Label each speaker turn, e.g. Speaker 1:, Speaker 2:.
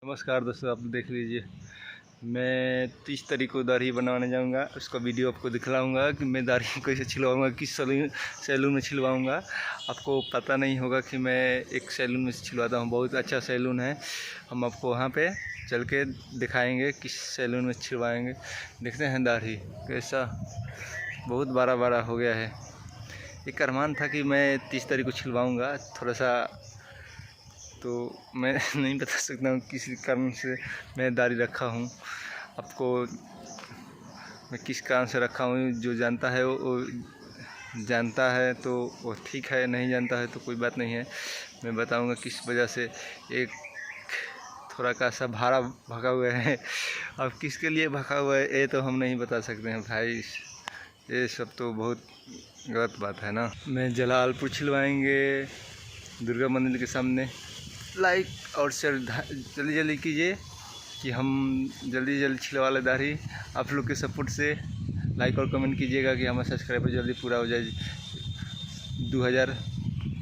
Speaker 1: नमस्कार दोस्तों, आप देख लीजिए। मैं 30 तारीख को दाढ़ी बनवाने जाऊंगा। उसका वीडियो आपको दिखलाऊंगा कि मैं दाढ़ी कैसे छिलवाऊंगा, किस सैलून में छिलवाऊंगा। आपको पता नहीं होगा कि मैं एक सैलून में छिलवाता हूं, बहुत अच्छा सैलून है। हम आपको वहां पे चल के दिखाएंगे किस सैलून में छिलवाएंगे। देखते हैं दाढ़ी कैसा बहुत बड़ा बड़ा हो गया है। एक अरमान था कि मैं 30 तारीख को छिलवाऊँगा, थोड़ा सा तो मैं नहीं बता सकता हूँ किस कारण से मैं दाढ़ी रखा हूँ। आपको मैं किस कारण से रखा हूँ, जो जानता है वो जानता है तो वो ठीक है, नहीं जानता है तो कोई बात नहीं है। मैं बताऊँगा किस वजह से एक थोड़ा का सा भाड़ा भगा हुआ है। अब किसके लिए भगा हुआ है ये तो हम नहीं बता सकते हैं भाई, ये सब तो बहुत गलत बात है ना। मैं जलालपुर छिलवाएंगे दुर्गा मंदिर के सामने। लाइक और शेयर जल्दी जल्दी कीजिए कि हम जल्दी जल्दी छिलवा ले दाढ़ी। आप लोग के सपोर्ट से लाइक और कमेंट कीजिएगा कि हमारा सब्सक्राइबर जल्दी पूरा हो जाए 2000